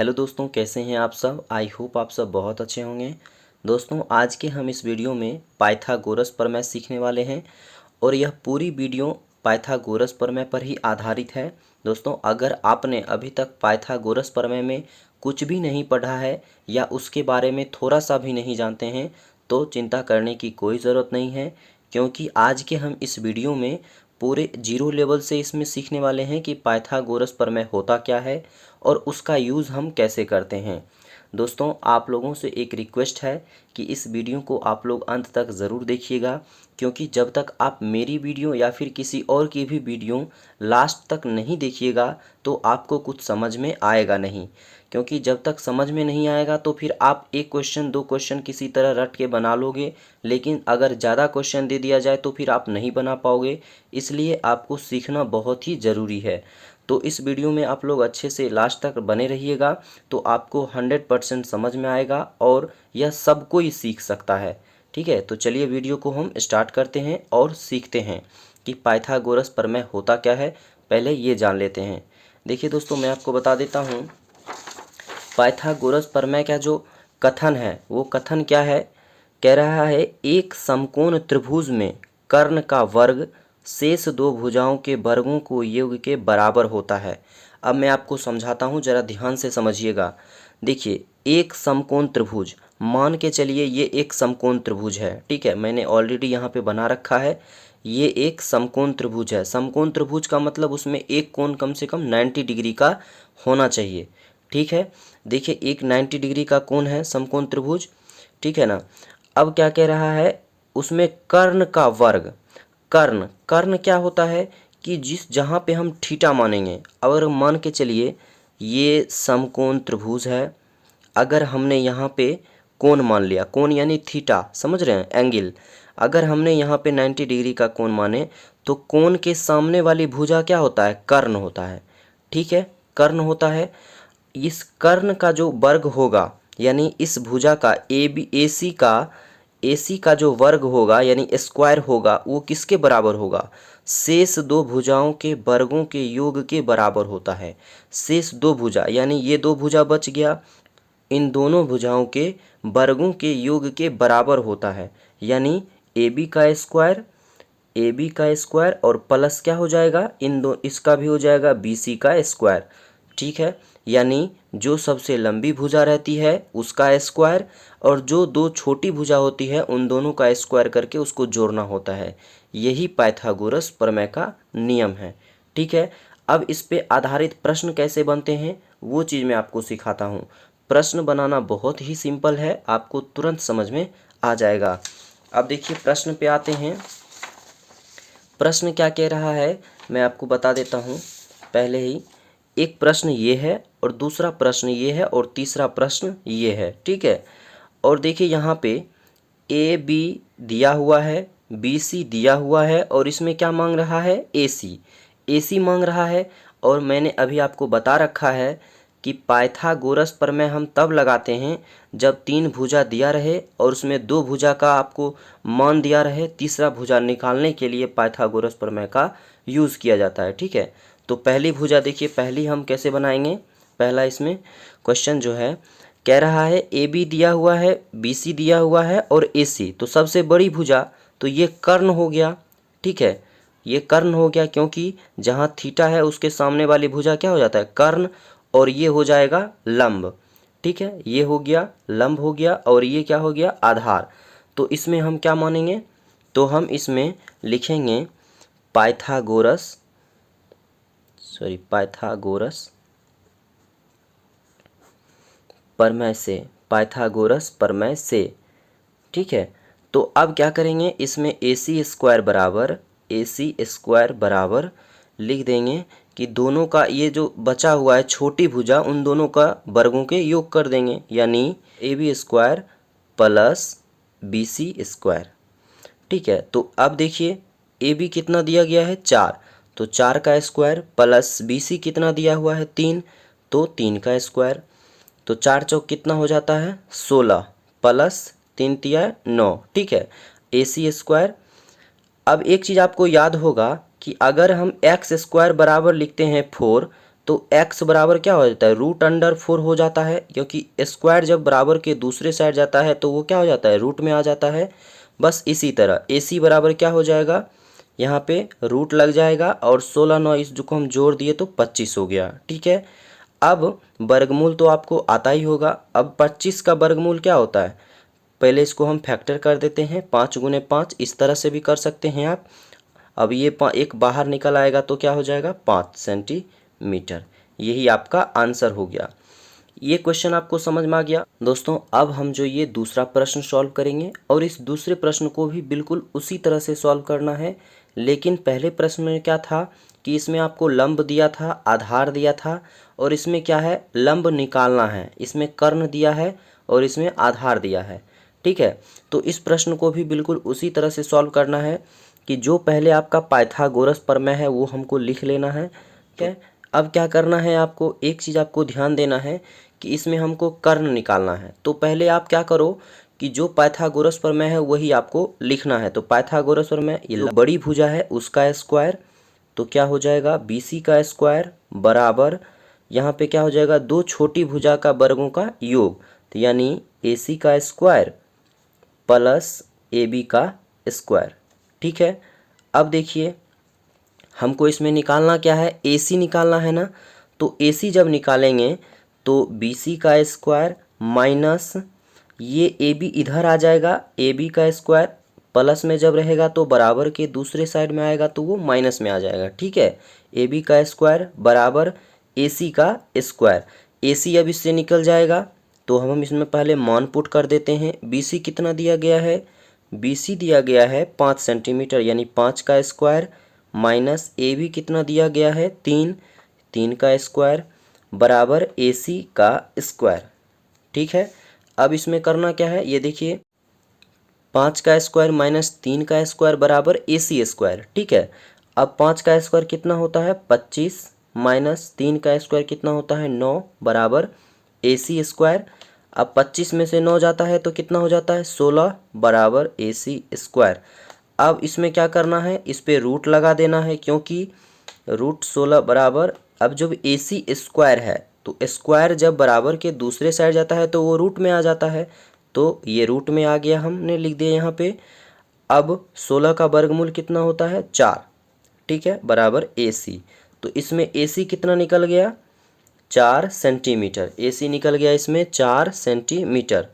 Hello दोस्तों, कैसे हैं आप सब। आई होप आप सब बहुत अच्छे होंगे। दोस्तों, आज के हम इस वीडियो में पाइथागोरस प्रमेय सीखने वाले हैं और यह पूरी वीडियो पाइथागोरस प्रमेय पर ही आधारित है। दोस्तों, अगर आपने अभी तक पाइथागोरस प्रमेय में कुछ भी नहीं पढ़ा है या उसके बारे में थोड़ा सा भी नहीं जानते हैं तो चिंता करने की कोई ज़रूरत नहीं है, क्योंकि आज के हम इस वीडियो में पूरे जीरो लेवल से इसमें सीखने वाले हैं कि पाइथागोरस प्रमेय होता क्या है और उसका यूज़ हम कैसे करते हैं। दोस्तों, आप लोगों से एक रिक्वेस्ट है कि इस वीडियो को आप लोग अंत तक ज़रूर देखिएगा, क्योंकि जब तक आप मेरी वीडियो या फिर किसी और की भी वीडियो लास्ट तक नहीं देखिएगा तो आपको कुछ समझ में आएगा नहीं। क्योंकि जब तक समझ में नहीं आएगा तो फिर आप एक क्वेश्चन दो क्वेश्चन किसी तरह रट के बना लोगे, लेकिन अगर ज़्यादा क्वेश्चन दे दिया जाए तो फिर आप नहीं बना पाओगे। इसलिए आपको सीखना बहुत ही ज़रूरी है। तो इस वीडियो में आप लोग अच्छे से लास्ट तक बने रहिएगा तो आपको 100% समझ में आएगा और यह सब कोई सीख सकता है। ठीक है, तो चलिए वीडियो को हम स्टार्ट करते हैं और सीखते हैं कि पाइथागोरस प्रमेय होता क्या है। पहले ये जान लेते हैं। देखिए दोस्तों, मैं आपको बता देता हूँ पाइथागोरस प्रमेय का जो कथन है वो कथन क्या है। कह रहा है, एक समकोण त्रिभुज में कर्ण का वर्ग शेष दो भुजाओं के वर्गों को योग के बराबर होता है। अब मैं आपको समझाता हूँ, ज़रा ध्यान से समझिएगा। देखिए, एक समकोण त्रिभुज, मान के चलिए ये एक समकोण त्रिभुज है। ठीक है, मैंने ऑलरेडी यहाँ पे बना रखा है। ये एक समकोण त्रिभुज है। समकोण त्रिभुज का मतलब उसमें एक कोण कम से कम 90 डिग्री का होना चाहिए। ठीक है, देखिए एक 90 डिग्री का कोण है समकोण त्रिभुज। ठीक है ना। अब क्या कह रहा है, उसमें कर्ण का वर्ग। कर्ण कर्ण क्या होता है कि जहाँ पे हम थीटा मानेंगे, अगर मान के चलिए ये समकोण त्रिभुज है, अगर हमने यहाँ पे कोण मान लिया, कोण यानी थीटा, समझ रहे हैं, एंगल। अगर हमने यहाँ पे 90 डिग्री का कोण माने तो कोण के सामने वाली भुजा क्या होता है, कर्ण होता है। ठीक है, कर्ण होता है। इस कर्ण का जो वर्ग होगा, यानी इस भुजा का AC का जो वर्ग होगा यानी स्क्वायर होगा, वो किसके बराबर होगा, शेष दो भुजाओं के वर्गों के योग के बराबर होता है। शेष दो भुजा यानी ये दो भुजा बच गया, इन दोनों भुजाओं के वर्गों के योग के बराबर होता है। यानी AB का स्क्वायर और प्लस क्या हो जाएगा, इसका भी हो जाएगा BC का स्क्वायर। ठीक है, यानी जो सबसे लंबी भुजा रहती है उसका स्क्वायर और जो दो छोटी भुजा होती है उन दोनों का स्क्वायर करके उसको जोड़ना होता है। यही पाइथागोरस प्रमेय का नियम है। ठीक है, अब इस पे आधारित प्रश्न कैसे बनते हैं वो चीज़ मैं आपको सिखाता हूँ। प्रश्न बनाना बहुत ही सिंपल है, आपको तुरंत समझ में आ जाएगा। अब देखिए प्रश्न पे आते हैं। प्रश्न क्या कह रहा है मैं आपको बता देता हूँ पहले ही। एक प्रश्न ये है और दूसरा प्रश्न ये है और तीसरा प्रश्न ये है। ठीक है, और देखिए यहाँ पे AB दिया हुआ है, BC दिया हुआ है और इसमें क्या मांग रहा है, AC मांग रहा है। और मैंने अभी आपको बता रखा है कि पाइथागोरस प्रमेय हम तब लगाते हैं जब तीन भुजा दिया रहे और उसमें दो भुजा का आपको मान दिया रहे, तीसरा भुजा निकालने के लिए पाइथागोरस प्रमेय का यूज़ किया जाता है। ठीक है, तो पहली भुजा देखिए, पहली हम कैसे बनाएंगे। पहला इसमें क्वेश्चन जो है कह रहा है AB दिया हुआ है, BC दिया हुआ है और AC, तो सबसे बड़ी भुजा तो ये कर्ण हो गया। ठीक है, ये कर्ण हो गया क्योंकि जहाँ थीटा है उसके सामने वाली भुजा क्या हो जाता है, कर्ण, और ये हो जाएगा लंब। ठीक है, ये हो गया लंब हो गया और ये क्या हो गया, आधार। तो इसमें हम क्या मानेंगे, तो हम इसमें लिखेंगे पाइथागोरस प्रमेय से, पाइथागोरस प्रमेय से। ठीक है, तो अब क्या करेंगे, इसमें AC स्क्वायर बराबर लिख देंगे कि दोनों का ये जो बचा हुआ है छोटी भुजा उन दोनों का वर्गों के योग कर देंगे, यानी AB square plus BC square. ठीक है, तो अब देखिए AB कितना दिया गया है, 4, तो 4 का स्क्वायर प्लस BC कितना दिया हुआ है, 3, तो 3 का स्क्वायर। तो 4 चौक कितना हो जाता है, 16 प्लस 3 तिया 9। ठीक है, AC स्क्वायर। अब एक चीज़ आपको याद होगा कि अगर हम x स्क्वायर बराबर लिखते हैं 4 तो x बराबर क्या हो जाता है, √अंडर 4 हो जाता है, क्योंकि स्क्वायर जब बराबर के दूसरे साइड जाता है तो वो क्या हो जाता है, रूट में आ जाता है। बस इसी तरह AC बराबर क्या हो जाएगा, यहाँ पे रूट लग जाएगा और 16 9 इस जो को हम जोड़ दिए तो 25 हो गया। ठीक है, अब वर्गमूल तो आपको आता ही होगा। अब 25 का वर्गमूल क्या होता है, पहले इसको हम फैक्टर कर देते हैं, 5 × 5, इस तरह से भी कर सकते हैं आप। अब ये एक बाहर निकल आएगा तो क्या हो जाएगा, 5 सेंटीमीटर। यही आपका आंसर हो गया। ये क्वेश्चन आपको समझ में आ गया दोस्तों। अब हम जो ये दूसरा प्रश्न सॉल्व करेंगे और इस दूसरे प्रश्न को भी बिल्कुल उसी तरह से सॉल्व करना है। लेकिन पहले प्रश्न में क्या था कि इसमें आपको लंब दिया था, आधार दिया था, और इसमें क्या है, लंब निकालना है। इसमें कर्ण दिया है और इसमें आधार दिया है। ठीक है, तो इस प्रश्न को भी बिल्कुल उसी तरह से सॉल्व करना है कि जो पहले आपका पाइथागोरस प्रमेय है वो हमको लिख लेना है। ठीक है, अब क्या करना है, आपको एक चीज़ आपको ध्यान देना है कि इसमें हमको कर्ण निकालना है। तो पहले आप क्या करो कि जो पाइथागोरस प्रमेय है वही आपको लिखना है। तो पाइथागोरस प्रमेय, ये बड़ी भुजा है उसका स्क्वायर, तो क्या हो जाएगा, BC का स्क्वायर बराबर, यहाँ पे क्या हो जाएगा, दो छोटी भुजा का वर्गों का योग, तो यानी AC का स्क्वायर प्लस AB का स्क्वायर। ठीक है, अब देखिए हमको इसमें निकालना क्या है, AC निकालना है ना। तो AC जब निकालेंगे तो BC का स्क्वायर माइनस ये AB इधर आ जाएगा, AB का स्क्वायर प्लस में जब रहेगा तो बराबर के दूसरे साइड में आएगा तो वो माइनस में आ जाएगा। ठीक है, AB का स्क्वायर बराबर AC का स्क्वायर। AC अब इससे निकल जाएगा तो हम इसमें पहले मान पुट कर देते हैं। BC कितना दिया गया है, BC दिया गया है 5 सेंटीमीटर, यानी 5 का स्क्वायर, माइनस AB कितना दिया गया है, 3 का स्क्वायर बराबर AC का स्क्वायर। ठीक है, अब इसमें करना क्या है, ये देखिए 5 का स्क्वायर माइनस 3 का स्क्वायर बराबर AC स्क्वायर। ठीक है, अब 5 का स्क्वायर कितना होता है, 25, माइनस 3 का स्क्वायर कितना होता है, 9 बराबर AC स्क्वायर। अब 25 में से 9 जाता है तो कितना हो जाता है, 16 बराबर AC स्क्वायर। अब इसमें क्या करना है, इस पे रूट लगा देना है, क्योंकि √16 बराबर, अब जब AC स्क्वायर है तो स्क्वायर जब बराबर के दूसरे साइड जाता है तो वो रूट में आ जाता है, तो ये रूट में आ गया, हमने लिख दिया यहाँ पे। अब 16 का वर्गमूल कितना होता है, 4। ठीक है, बराबर AC, तो इसमें AC कितना निकल गया, 4 सेंटीमीटर। AC निकल गया इसमें 4 सेंटीमीटर।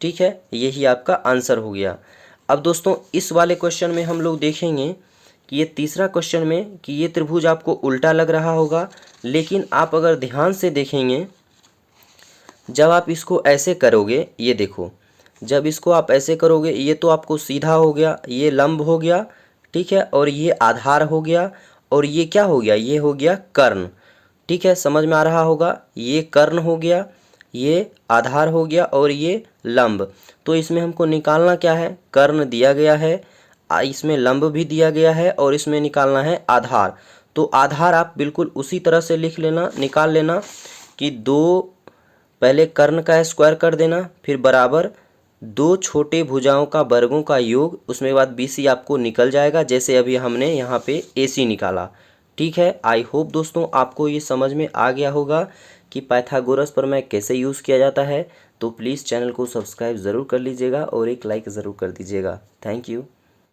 ठीक है, यही आपका आंसर हो गया। अब दोस्तों इस वाले क्वेश्चन में हम लोग देखेंगे कि ये तीसरा क्वेश्चन में कि ये त्रिभुज आपको उल्टा लग रहा होगा, लेकिन आप अगर ध्यान से देखेंगे जब आप इसको ऐसे करोगे, ये देखो जब इसको आप ऐसे करोगे ये तो आपको सीधा हो गया, ये लंब हो गया। ठीक है, और ये आधार हो गया, और ये क्या हो गया, ये हो गया कर्ण। ठीक है, समझ में आ रहा होगा, ये कर्ण हो गया, ये आधार हो गया और ये लंब। तो इसमें हमको निकालना क्या है, कर्ण दिया गया है, इसमें लंब भी दिया गया है और इसमें निकालना है आधार। तो आधार आप बिल्कुल उसी तरह से लिख लेना, निकाल लेना कि दो, पहले कर्ण का स्क्वायर कर देना, फिर बराबर दो छोटे भुजाओं का वर्गों का योग, उसमें बाद BC आपको निकल जाएगा, जैसे अभी हमने यहाँ पे AC निकाला। ठीक है, आई होप दोस्तों आपको ये समझ में आ गया होगा कि पाइथागोरस प्रमेय कैसे यूज़ किया जाता है। तो प्लीज़ चैनल को सब्सक्राइब ज़रूर कर लीजिएगा और एक लाइक ज़रूर कर दीजिएगा। Thank you.